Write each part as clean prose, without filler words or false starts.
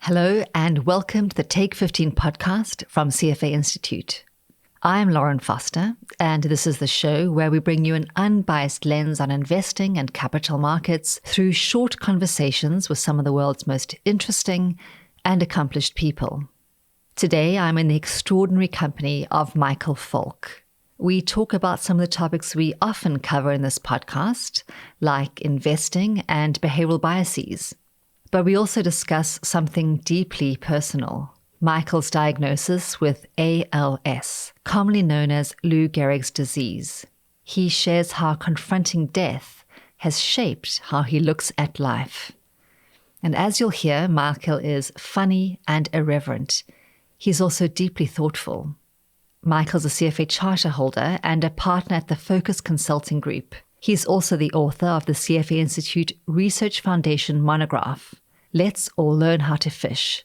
Hello and welcome to the Take 15 podcast from CFA Institute. I'm Lauren Foster, and this is the show where we bring you an unbiased lens on investing and capital markets through short conversations with some of the world's most interesting and accomplished people. Today, I'm in the extraordinary company of Michael Falk. We talk about some of the topics we often cover in this podcast, like investing and behavioral biases. But we also discuss something deeply personal, Michael's diagnosis with ALS, commonly known as Lou Gehrig's disease. He shares how confronting death has shaped how he looks at life. And as you'll hear, Michael is funny and irreverent. He's also deeply thoughtful. Michael's a CFA charter holder and a partner at the Focus Consulting Group. He's also the author of the CFA Institute Research Foundation monograph, Let's All Learn How to Fish,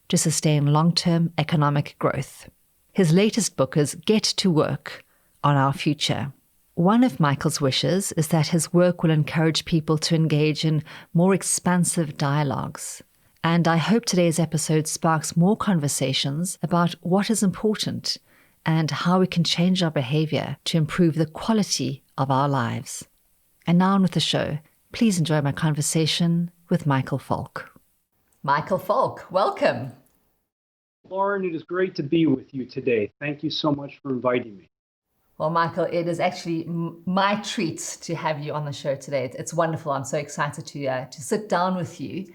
to sustain long-term economic growth. His latest book is Get to Work on Our Future. One of Michael's wishes is that his work will encourage people to engage in more expansive dialogues. And I hope today's episode sparks more conversations about what is important and how we can change our behavior to improve the quality of our lives. And now on with the show. Please enjoy my conversation with Michael Falk. Michael Falk, welcome. Lauren, it is great to be with you today. Thank you so much for inviting me. Well, Michael, it is actually my treat to have you on the show today. It's wonderful. I'm so excited to sit down with you.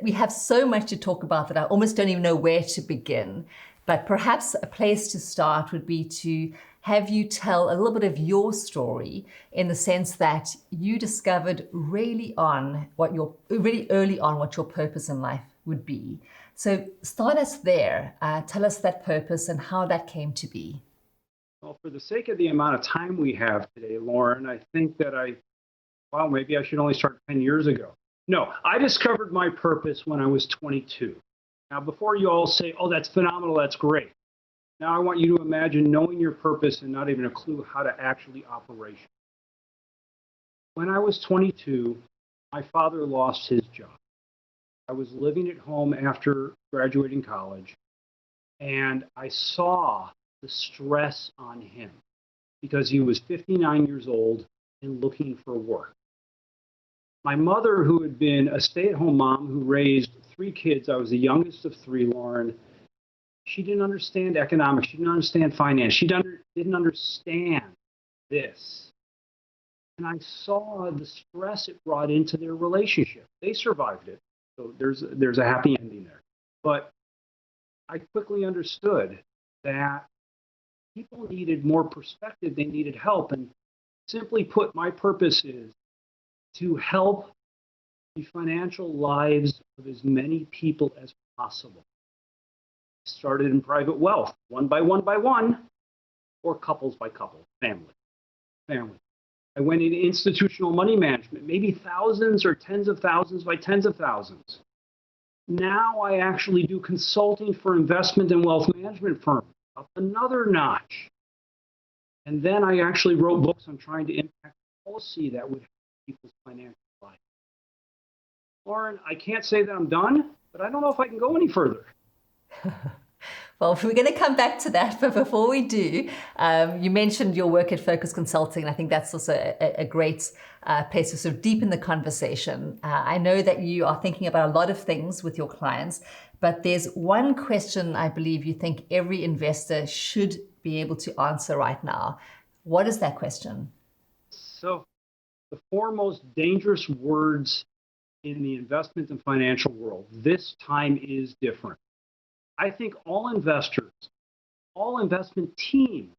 We have so much to talk about that I almost don't even know where to begin. But perhaps a place to start would be to have you tell a little bit of your story, in the sense that you discovered really early on what your purpose in life would be. So start us there. Tell us that purpose and how that came to be. Well, for the sake of the amount of time we have today, Lauren, I think that maybe I should only start 10 years ago. No, I discovered my purpose when I was 22. Now, before you all say, oh, that's phenomenal, that's great. Now I want you to imagine knowing your purpose and not even a clue how to actually operate. When I was 22, my father lost his job. I was living at home after graduating college, and I saw the stress on him because he was 59 years old and looking for work. My mother, who had been a stay-at-home mom who raised 3 kids, I was the youngest of 3, Lauren, she didn't understand economics. She didn't understand finance. She didn't understand this. And I saw the stress it brought into their relationship. They survived it. So there's a happy ending there. But I quickly understood that people needed more perspective. They needed help. And simply put, my purpose is to help the financial lives of as many people as possible. Started in private wealth, one by one, or couples by couple, family. I went into institutional money management, maybe thousands or tens of thousands by tens of thousands. Now I actually do consulting for investment and wealth management firms, up another notch. And then I actually wrote books on trying to impact policy that would help people's financial life. Lauren, I can't say that I'm done, but I don't know if I can go any further. Well, we're going to come back to that, but before we do, you mentioned your work at Focus Consulting, and I think that's also a great place to sort of deepen the conversation. I know that you are thinking about a lot of things with your clients, but there's one question I believe you think every investor should be able to answer right now. What is that question? So, the 4 most dangerous words in the investment and financial world: this time is different. I think all investors, all investment teams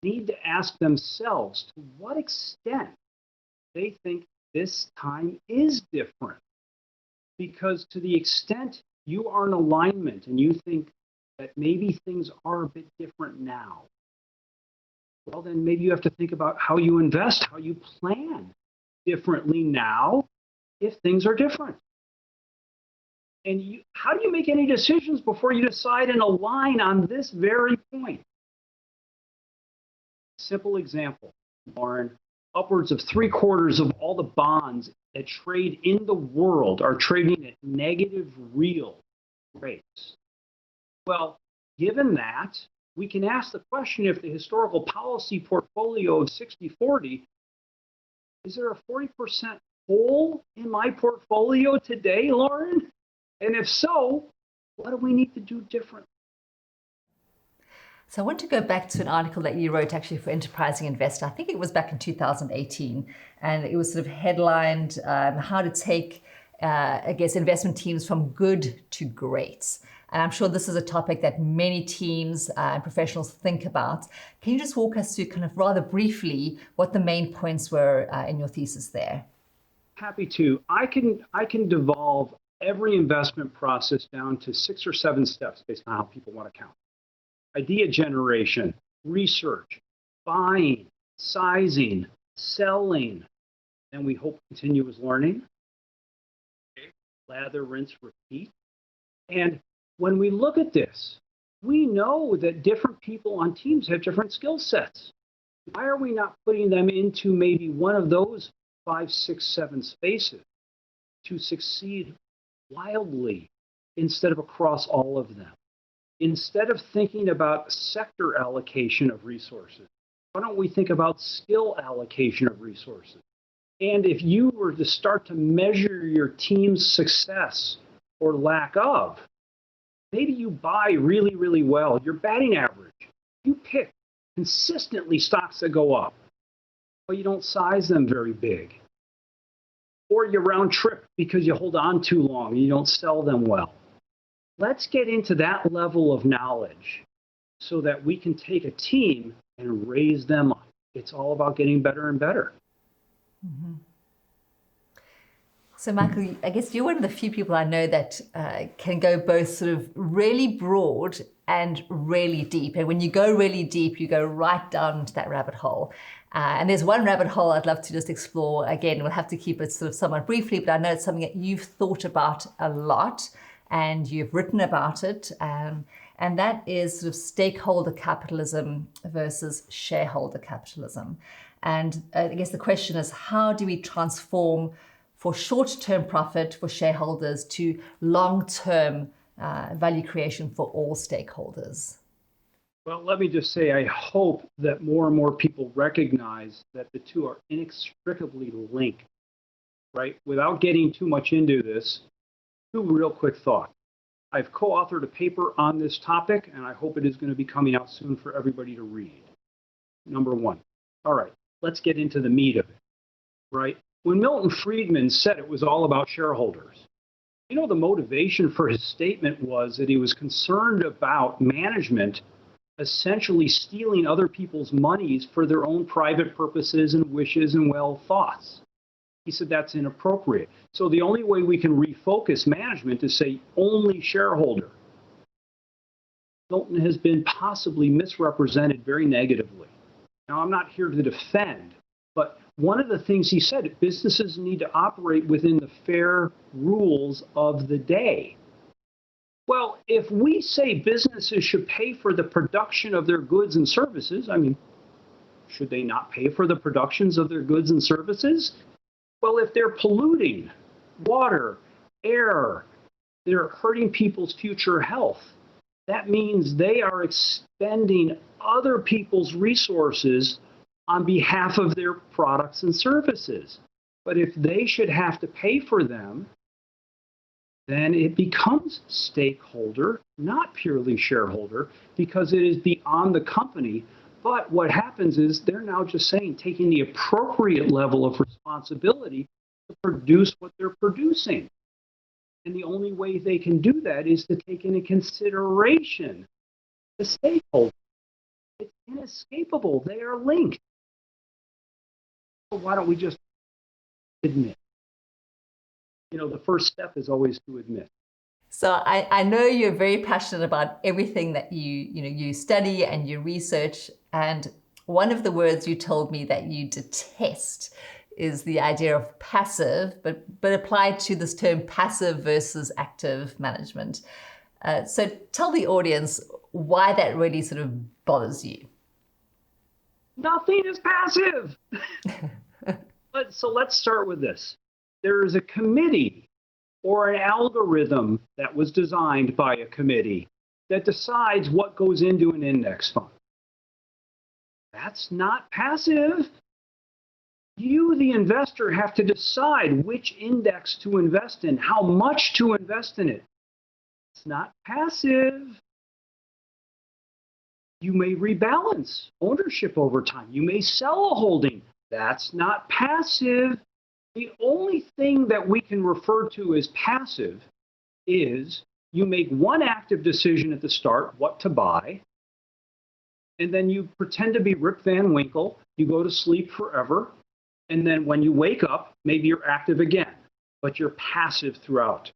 need to ask themselves to what extent they think this time is different. Because to the extent you are in alignment and you think that maybe things are a bit different now, well, then maybe you have to think about how you invest, how you plan differently now if things are different. And how do you make any decisions before you decide and align on this very point? Simple example, Lauren. Upwards of 3/4 of all the bonds that trade in the world are trading at negative real rates. Well, given that, we can ask the question if the historical policy portfolio of 60/40, is there a 40% hole in my portfolio today, Lauren? And if so, what do we need to do differently? So I want to go back to an article that you wrote actually for Enterprising Investor. I think it was back in 2018, and it was sort of headlined how to take, investment teams from good to great. And I'm sure this is a topic that many teams and professionals think about. Can you just walk us through kind of rather briefly what the main points were in your thesis there? Happy to. I can devolve every investment process down to 6 or 7 steps based on how people want to count. Idea generation, research, buying, sizing, selling, and we hope continuous learning. Okay. Lather, rinse, repeat. And when we look at this, we know that different people on teams have different skill sets. Why are we not putting them into maybe one of those 5, 6, 7 spaces to succeed wildly instead of across all of them? Instead of thinking about sector allocation of resources, why don't we think about skill allocation of resources? And if you were to start to measure your team's success or lack of, maybe you buy really, really well, your batting average. You pick consistently stocks that go up, but you don't size them very big. Or you round trip because you hold on too long and you don't sell them well. Let's get into that level of knowledge so that we can take a team and raise them up. It's all about getting better and better. Mm-hmm. So, Michael, I guess you're one of the few people I know that can go both sort of really broad and really deep. And when you go really deep, you go right down into that rabbit hole. And there's one rabbit hole I'd love to just explore. Again, we'll have to keep it sort of somewhat briefly, but I know it's something that you've thought about a lot and you've written about it. And that is sort of stakeholder capitalism versus shareholder capitalism. And I guess the question is, how do we transform for short-term profit for shareholders to long-term value creation for all stakeholders? Well, let me just say, I hope that more and more people recognize that the two are inextricably linked, right? Without getting too much into this, 2 real quick thoughts. I've co-authored a paper on this topic, and I hope it is going to be coming out soon for everybody to read. Number 1. All right, let's get into the meat of it, right? When Milton Friedman said it was all about shareholders, you know, the motivation for his statement was that he was concerned about management essentially stealing other people's monies for their own private purposes and wishes and well thoughts. He said that's inappropriate. So the only way we can refocus management is say only shareholder. Milton has been possibly misrepresented very negatively. Now, I'm not here to defend, but one of the things he said, businesses need to operate within the fair rules of the day. Well, if we say businesses should pay for the production of their goods and services, I mean, should they not pay for the productions of their goods and services? Well, if they're polluting water, air, they're hurting people's future health, that means they are expending other people's resources on behalf of their products and services. But if they should have to pay for them, then it becomes stakeholder, not purely shareholder, because it is beyond the company. But what happens is they're now just saying, taking the appropriate level of responsibility to produce what they're producing. And the only way they can do that is to take into consideration the stakeholder. It's inescapable. They are linked. So why don't we just admit? You know, the first step is always to admit. So I know you're very passionate about everything that you study and you research. And one of the words you told me that you detest is the idea of passive, but applied to this term passive versus active management. So tell the audience why that really sort of bothers you. Nothing is passive. So let's start with this. there is a committee or an algorithm that was designed by a committee that decides what goes into an index fund. That's not passive. You, the investor, have to decide which index to invest in, how much to invest in it. It's not passive. You may rebalance ownership over time. You may sell a holding. That's not passive. The only thing that we can refer to as passive is you make one active decision at the start, what to buy, and then you pretend to be Rip Van Winkle. You go to sleep forever, and then when you wake up, maybe you're active again, but you're passive throughout.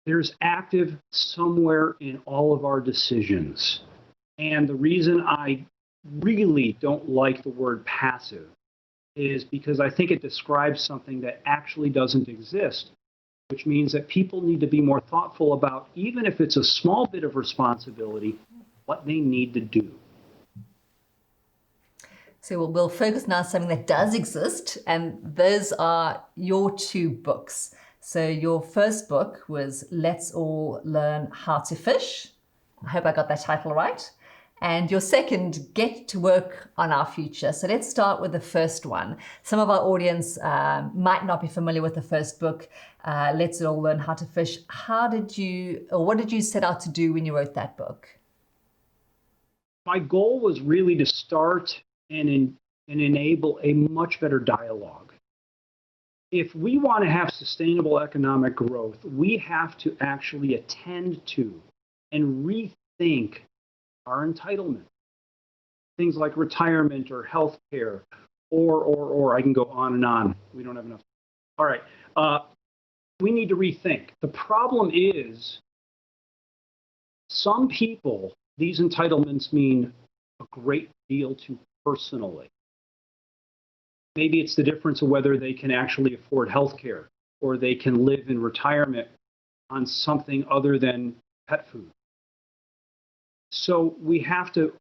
There's active somewhere in all of our decisions. And the reason I really don't like the word passive is because I think it describes something that actually doesn't exist, which means that people need to be more thoughtful about, even if it's a small bit of responsibility, what they need to do. So we'll focus now on something that does exist, and those are your two books. So your first book was Let's All Learn How to Fish. I hope I got that title right. And your second, Get to Work on Our Future. So let's start with the first one. Some of our audience might not be familiar with the first book, Let's All Learn How to Fish. What did you set out to do when you wrote that book? My goal was really to start and enable a much better dialogue. If we want to have sustainable economic growth, we have to actually attend to and rethink our entitlement. Things like retirement or health care, or I can go on and on. We don't have enough. All right. We need to rethink. The problem is some people, these entitlements mean a great deal to personally. Maybe it's the difference of whether they can actually afford health care or they can live in retirement on something other than pet food. So we have to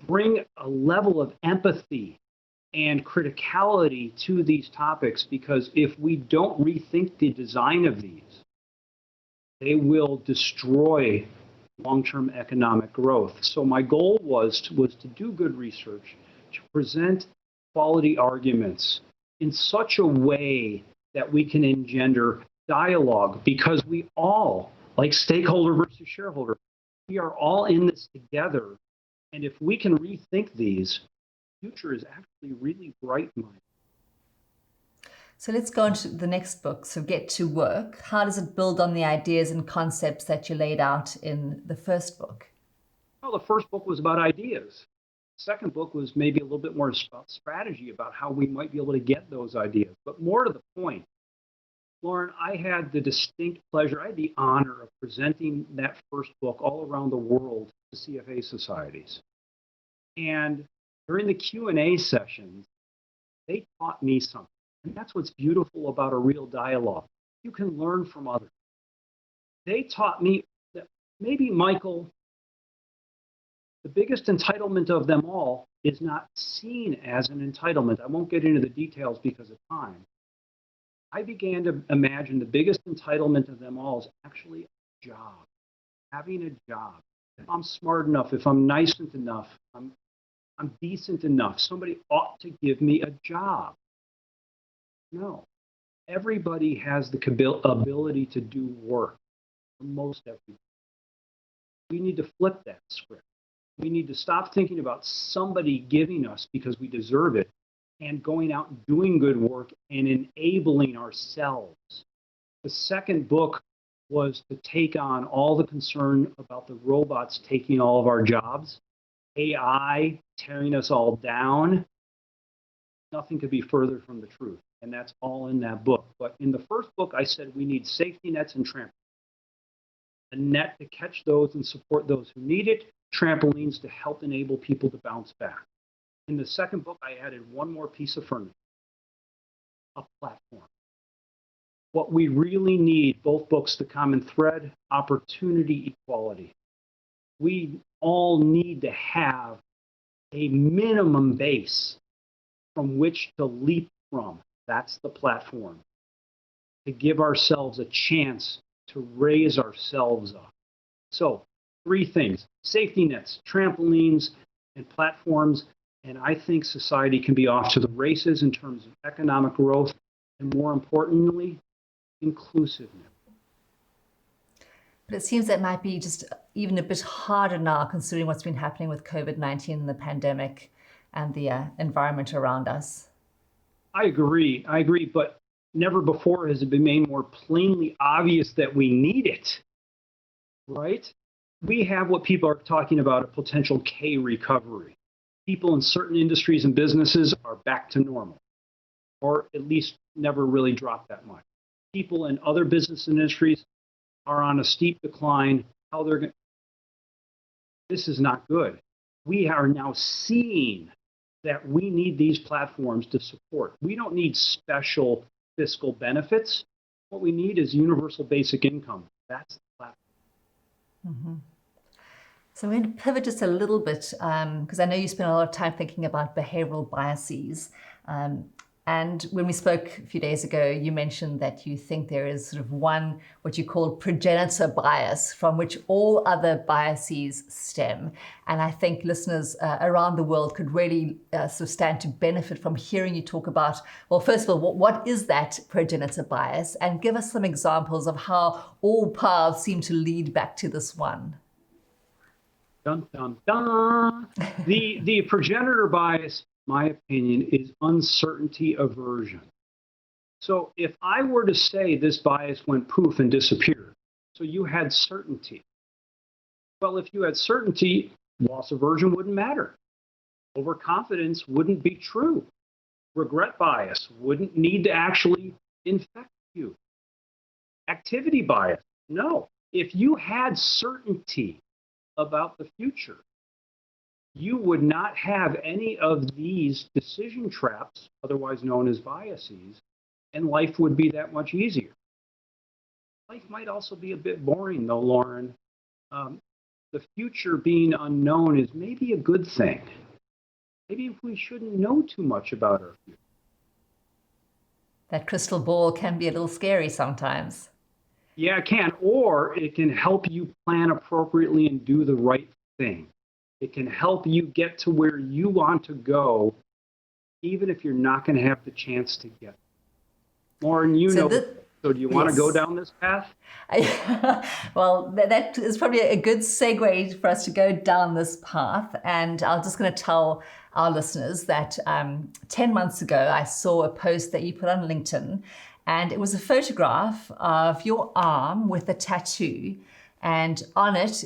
bring a level of empathy and criticality to these topics, because if we don't rethink the design of these, they will destroy long-term economic growth. So my goal was to do good research, to present quality arguments in such a way that we can engender dialogue, because we all, like stakeholder versus shareholder, we are all in this together. And if we can rethink these, the future is actually really bright in my opinion. So let's go on to the next book, so Get to Work. How does it build on the ideas and concepts that you laid out in the first book? Well, the first book was about ideas. The second book was maybe a little bit more about strategy, about how we might be able to get those ideas. But more to the point, Lauren, I had the distinct pleasure, I had the honor of presenting that first book all around the world to CFA societies. And during the Q&A sessions, they taught me something. And that's what's beautiful about a real dialogue. You can learn from others. They taught me that maybe, Michael, the biggest entitlement of them all is not seen as an entitlement. I won't get into the details because of time. I began to imagine the biggest entitlement of them all is actually a job, having a job. If I'm smart enough, if I'm nice enough, I'm decent enough, somebody ought to give me a job. No. Everybody has the ability to do work, most everybody. We need to flip that script. We need to stop thinking about somebody giving us because we deserve it, and going out and doing good work and enabling ourselves. The second book was to take on all the concern about the robots taking all of our jobs, AI tearing us all down. Nothing could be further from the truth, and that's all in that book. But in the first book, I said we need safety nets and trampolines. A net to catch those and support those who need it, trampolines to help enable people to bounce back. In the second book, I added one more piece of furniture, a platform. What we really need, both books, the common thread, opportunity, equality. We all need to have a minimum base from which to leap from. That's the platform. to give ourselves a chance to raise ourselves up. So, three things: safety nets, trampolines, and platforms. And I think society can be off to the races in terms of economic growth and, more importantly, inclusiveness. But it seems that might be just even a bit harder now, considering what's been happening with COVID-19 and the pandemic and the environment around us. I agree, but never before has it been made more plainly obvious that we need it, right? We have what people are talking about, a potential K recovery. People in certain industries and businesses are back to normal, or at least never really dropped that much. People in other business industries are on a steep decline. How they're going? This is not good. We are now seeing that we need these platforms to support. We don't need special fiscal benefits. What we need is universal basic income. That's the platform. Mm-hmm. So I'm going to pivot just a little bit because I know you spend a lot of time thinking about behavioral biases. And when we spoke a few days ago, you mentioned that you think there is sort of one, what you call progenitor bias, from which all other biases stem. And I think listeners around the world could really sort of stand to benefit from hearing you talk about, well, first of all, what is that progenitor bias? And give us some examples of how all paths seem to lead back to this one. Dun, dun, dun. The progenitor bias, my opinion, is uncertainty aversion. So if I were to say this bias went poof and disappeared, so you had certainty. Well, if you had certainty, loss aversion wouldn't matter. Overconfidence wouldn't be true. Regret bias wouldn't need to actually infect you. Activity bias, no. If you had certainty about the future, you would not have any of these decision traps, otherwise known as biases, and life would be that much easier. Life might also be a bit boring, though, Lauren. The future being unknown is maybe a good thing. Maybe we shouldn't know too much about our future. That crystal ball can be a little scary sometimes. Yeah, it can, or it can help you plan appropriately and do the right thing. It can help you get to where you want to go, even if you're not going to have the chance to get there. Lauren, so do you want to go down this path? Well, that is probably a good segue for us to go down this path. And I'm just going to tell our listeners that 10 months ago, I saw a post that you put on LinkedIn, and it was a photograph of your arm with a tattoo. And on it,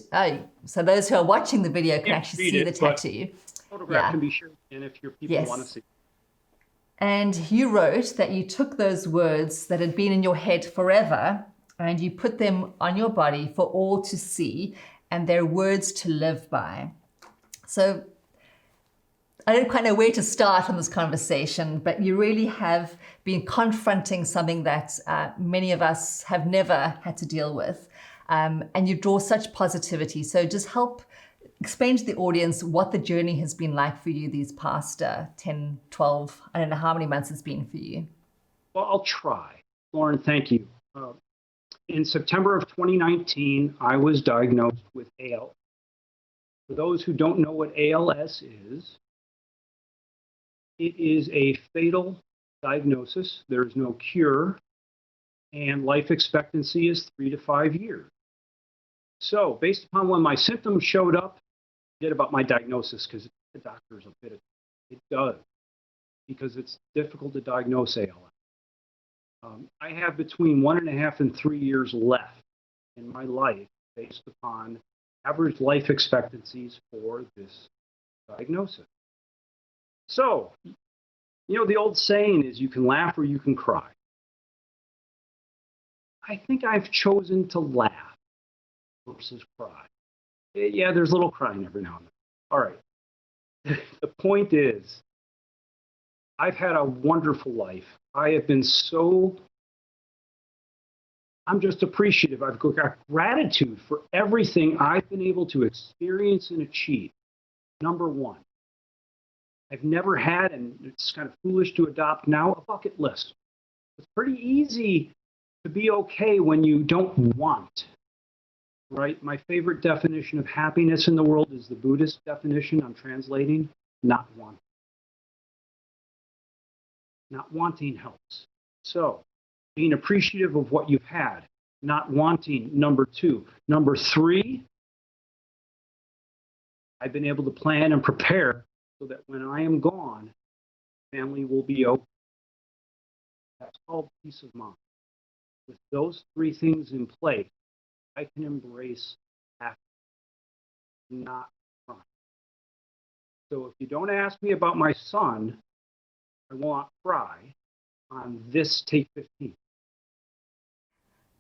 so those who are watching the video can actually see the tattoo. Photograph can be shared in if your people want to see. And you wrote that you took those words that had been in your head forever and you put them on your body for all to see, and they're words to live by. So I don't quite know where to start on this conversation, but you really have been confronting something that many of us have never had to deal with. And you draw such positivity. So just help explain to the audience what the journey has been like for you these past 10, 12, I don't know how many months it's been for you. Well, I'll try. Lauren, thank you. In September of 2019, I was diagnosed with ALS. For those who don't know what ALS is, it is a fatal diagnosis. There's no cure, and life expectancy is 3 to 5 years. So based upon when my symptoms showed up, I did about my diagnosis, because the doctor's a bit of it does, because it's difficult to diagnose ALS. I have between 1.5 and 3 years left in my life based upon average life expectancies for this diagnosis. So, the old saying is you can laugh or you can cry. I think I've chosen to laugh versus cry. Yeah, there's a little crying every now and then. All right. The point is, I've had a wonderful life. I have been I'm just appreciative. I've got gratitude for everything I've been able to experience and achieve. Number one, I've never had, and it's kind of foolish to adopt now, a bucket list. It's pretty easy to be okay when you don't want, right? My favorite definition of happiness in the world is the Buddhist definition I'm translating, not want. Not wanting helps. So being appreciative of what you've had, not wanting, number 2. Number 3, I've been able to plan and prepare so that when I am gone, family will be okay. That's called peace of mind. With those 3 things in place, I can embrace happiness, not crime. So if you don't ask me about my son, I won't cry on this Take 15.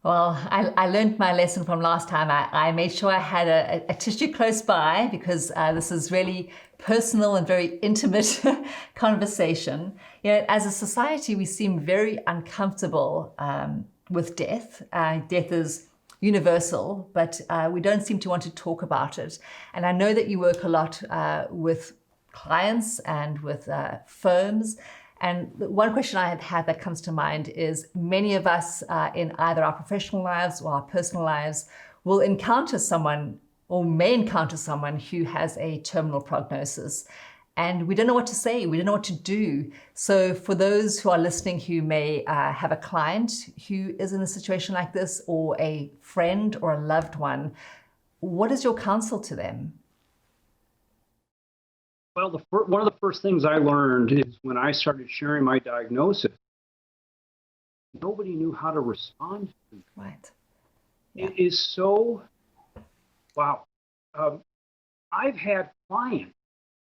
Well, I learned my lesson from last time. I made sure I had a tissue close by because this is really personal and very intimate conversation. You know, as a society, we seem very uncomfortable with death. Death is universal, but we don't seem to want to talk about it. And I know that you work a lot with clients and with firms. And one question I had that comes to mind is many of us in either our professional lives or our personal lives will encounter someone or may encounter someone who has a terminal prognosis. And we don't know what to say, we don't know what to do. So for those who are listening who may have a client who is in a situation like this, or a friend or a loved one, what is your counsel to them? Well, one of the first things I learned is when I started sharing my diagnosis, nobody knew how to respond to it. Right. Yeah. It is so, wow. I've had clients,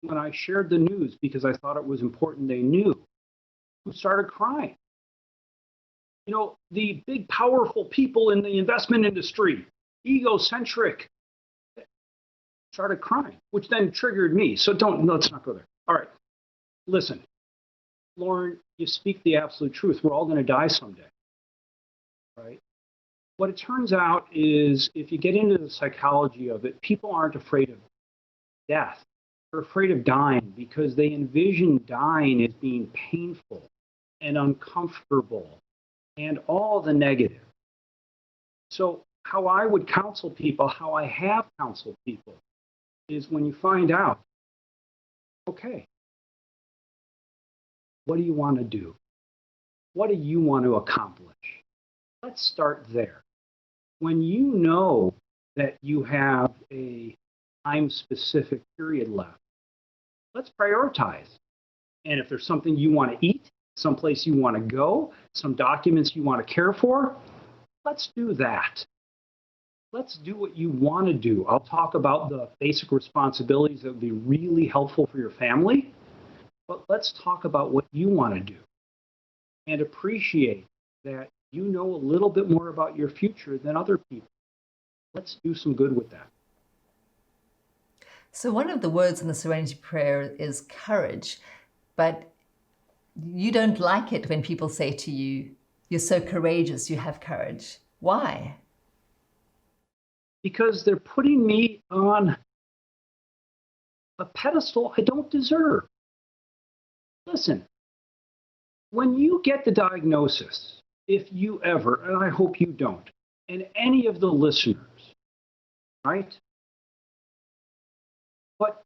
when I shared the news because I thought it was important they knew, who started crying. You know, the big, powerful people in the investment industry, egocentric, started crying, which then triggered me. So let's not go there. All right, listen, Lauren, you speak the absolute truth. We're all going to die someday, right? What it turns out is if you get into the psychology of it, people aren't afraid of death. They're afraid of dying because they envision dying as being painful and uncomfortable and all the negative. So how I would counsel people, how I have counseled people, is when you find out, okay, what do you want to do? What do you want to accomplish? Let's start there. When you know that you have a time-specific period left, let's prioritize. And if there's something you want to eat, someplace you want to go, some documents you want to care for, let's do that. Let's do what you want to do. I'll talk about the basic responsibilities that would be really helpful for your family, but let's talk about what you want to do and appreciate that you know a little bit more about your future than other people. Let's do some good with that. So one of the words in the Serenity Prayer is courage, but you don't like it when people say to you, you're so courageous, you have courage. Why? Because they're putting me on a pedestal I don't deserve. Listen, when you get the diagnosis, if you ever, and I hope you don't, and any of the listeners, right? But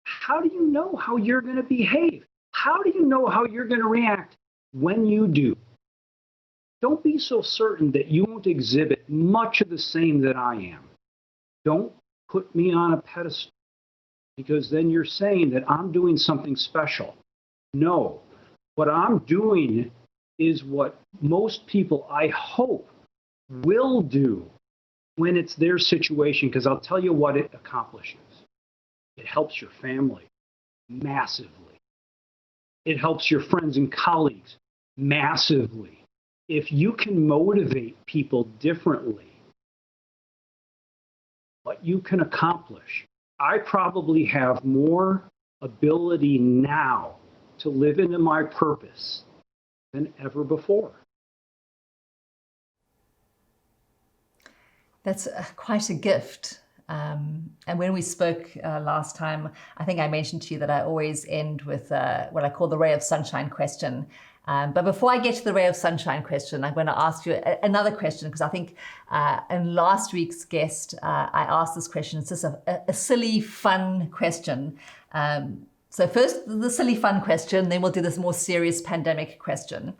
how do you know how you're going to behave? How do you know how you're going to react when you do? Don't be so certain that you won't exhibit much of the same that I am. Don't put me on a pedestal, because then you're saying that I'm doing something special. No, what I'm doing is what most people, I hope, will do when it's their situation, because I'll tell you what it accomplishes. It helps your family massively. It helps your friends and colleagues massively. If you can motivate people differently, what you can accomplish. I probably have more ability now to live into my purpose than ever before. That's quite a gift. And when we spoke last time, I think I mentioned to you that I always end with what I call the ray of sunshine question. But before I get to the ray of sunshine question, I'm going to ask you another question, because I think in last week's guest, I asked this question. It's just a silly, fun question. So first, the silly, fun question, then we'll do this more serious pandemic question.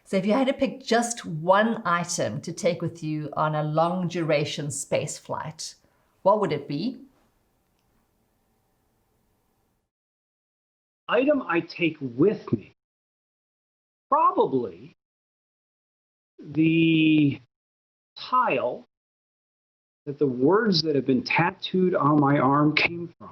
So if you had to pick just one item to take with you on a long duration space flight, what would it be? Item I take with me. Probably the tile that the words that have been tattooed on my arm came from.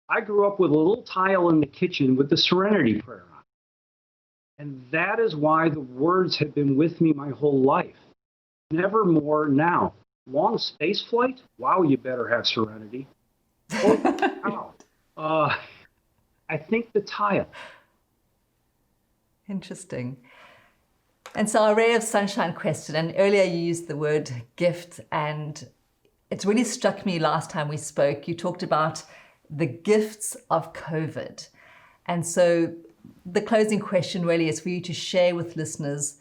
I grew up with a little tile in the kitchen with the Serenity Prayer on it. And that is why the words have been with me my whole life. Nevermore now. Long space flight? Wow, you better have Serenity. Oh, wow. I think the tile. Interesting. And so our ray of sunshine question, and earlier you used the word gift, and it's really struck me last time we spoke. You talked about the gifts of COVID. And so the closing question really is for you to share with listeners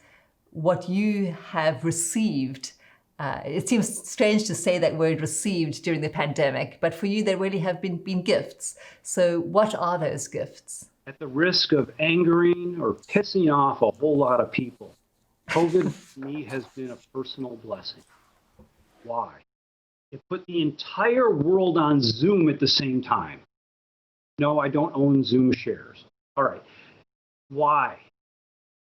what you have received. It seems strange to say that word received during the pandemic, but for you, there really have been gifts. So what are those gifts? At the risk of angering or pissing off a whole lot of people, COVID for me has been a personal blessing. Why? It put the entire world on Zoom at the same time. No, I don't own Zoom shares. All right. Why?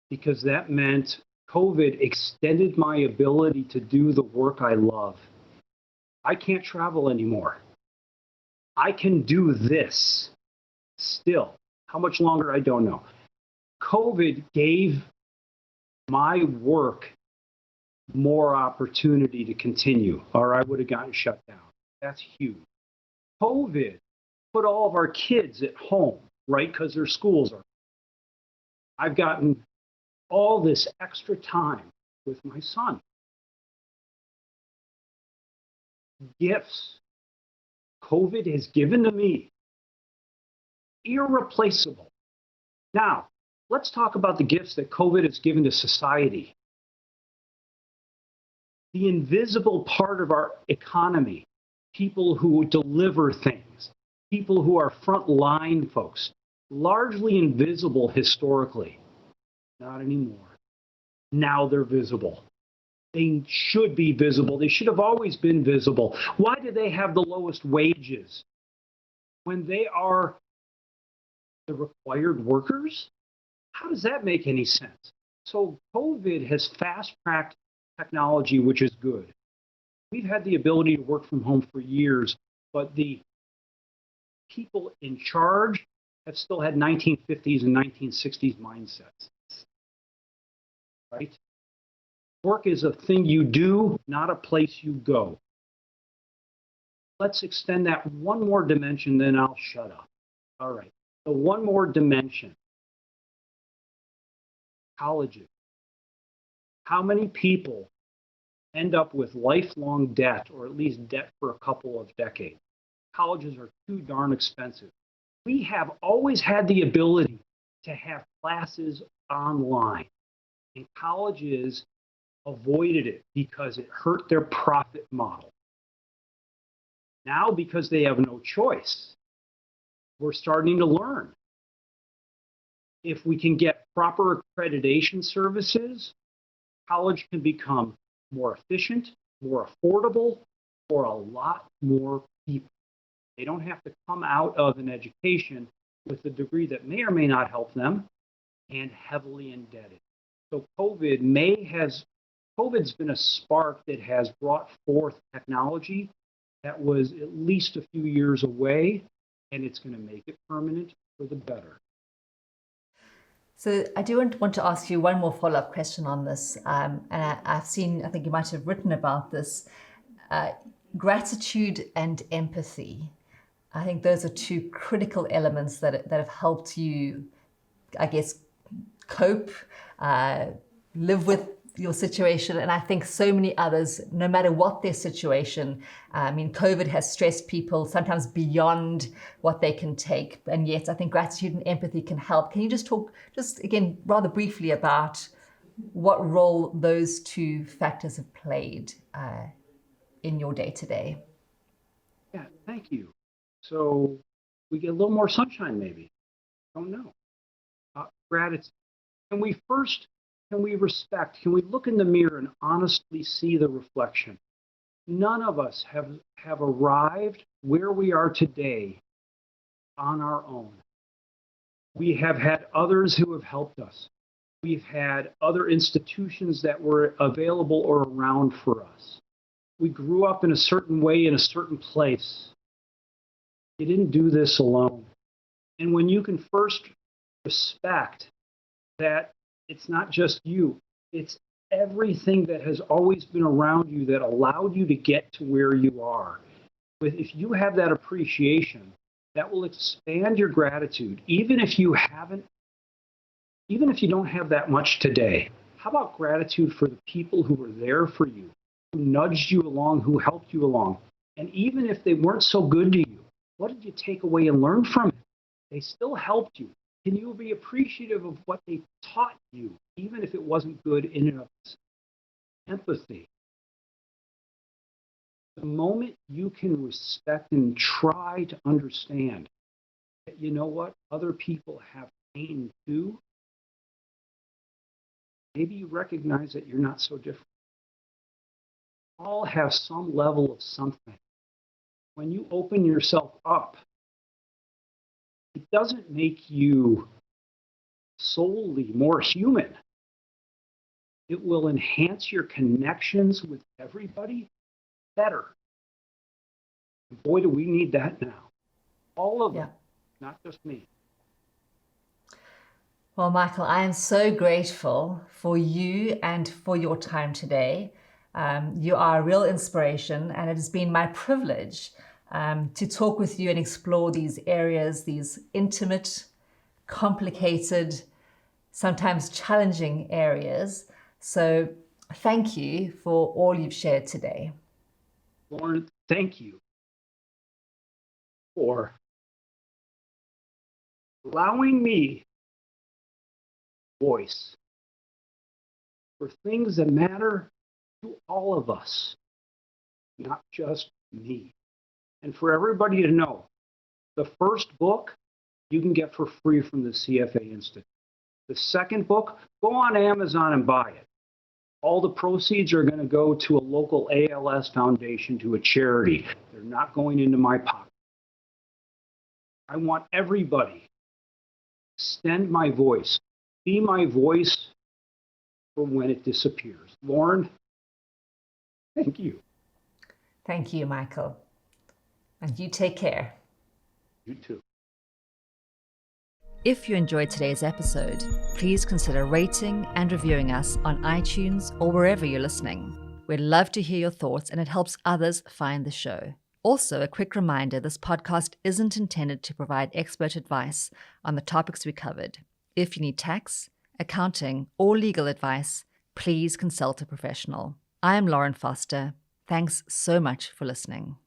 Because that meant COVID extended my ability to do the work I love. I can't travel anymore. I can do this still. How much longer, I don't know. COVID gave my work more opportunity to continue, or I would have gotten shut down. That's huge. COVID put all of our kids at home, right? Because their schools are. I've gotten all this extra time with my son. Gifts COVID has given to me. Irreplaceable. Now, let's talk about the gifts that COVID has given to society. The invisible part of our economy, people who deliver things, people who are frontline folks, largely invisible historically. Not anymore. Now they're visible. They should be visible. They should have always been visible. Why do they have the lowest wages when they are the required workers? How does that make any sense? So COVID has fast-tracked technology, which is good. We've had the ability to work from home for years, but the people in charge have still had 1950s and 1960s mindsets. Right? Work is a thing you do, not a place you go. Let's extend that one more dimension, then I'll shut up. All right. So one more dimension. Colleges. How many people end up with lifelong debt, or at least debt for a couple of decades? Colleges are too darn expensive. We have always had the ability to have classes online, and colleges avoided it because it hurt their profit model. Now, because they have no choice, we're starting to learn. If we can get proper accreditation services, college can become more efficient, more affordable for a lot more people. They don't have to come out of an education with a degree that may or may not help them and heavily indebted. So COVID's been a spark that has brought forth technology that was at least a few years away, and it's going to make it permanent for the better. So I do want to ask you one more follow-up question on this. And I've seen, I think you might have written about this, gratitude and empathy. I think those are two critical elements that have helped you, I guess, cope, live with your situation, and I think so many others, no matter what their situation. I mean, COVID has stressed people sometimes beyond what they can take, and yet I think gratitude and empathy can help. Can you just talk, just again, rather briefly about what role those two factors have played in your day-to-day? Yeah, thank you. So we get a little more sunshine, maybe. I don't know. Gratitude. Can we respect, can we look in the mirror and honestly see the reflection? None of us have arrived where we are today on our own. We have had others who have helped us. We've had other institutions that were available or around for us. We grew up in a certain way in a certain place. You didn't do this alone. And when you can first respect that it's not just you, it's everything that has always been around you that allowed you to get to where you are. If you have that appreciation, that will expand your gratitude, even if you don't have that much today. How about gratitude for the people who were there for you, who nudged you along, who helped you along? And even if they weren't so good to you, what did you take away and learn from it? They still helped you. Can you be appreciative of what they taught you, even if it wasn't good in and of itself? Empathy. The moment you can respect and try to understand that, you know what, other people have pain too, maybe you recognize that you're not so different. All have some level of something. When you open yourself up, it doesn't make you solely more human. It will enhance your connections with everybody better. Boy, do we need that now. All of them, not just me. Well, Michael, I am so grateful for you and for your time today. You are a real inspiration, and it has been my privilege to talk with you and explore these areas, these intimate, complicated, sometimes challenging areas. So thank you for all you've shared today. Lauren, thank you for allowing me voice for things that matter to all of us, not just me. And for everybody to know, the first book you can get for free from the CFA Institute. The second book, go on Amazon and buy it. All the proceeds are going to go to a local ALS foundation, to a charity. They're not going into my pocket. I want everybody to extend my voice, be my voice for when it disappears. Lauren, thank you. Thank you, Michael. And you take care. You too. If you enjoyed today's episode, please consider rating and reviewing us on iTunes or wherever you're listening. We'd love to hear your thoughts, and it helps others find the show. Also, a quick reminder, this podcast isn't intended to provide expert advice on the topics we covered. If you need tax, accounting, or legal advice, please consult a professional. I am Lauren Foster. Thanks so much for listening.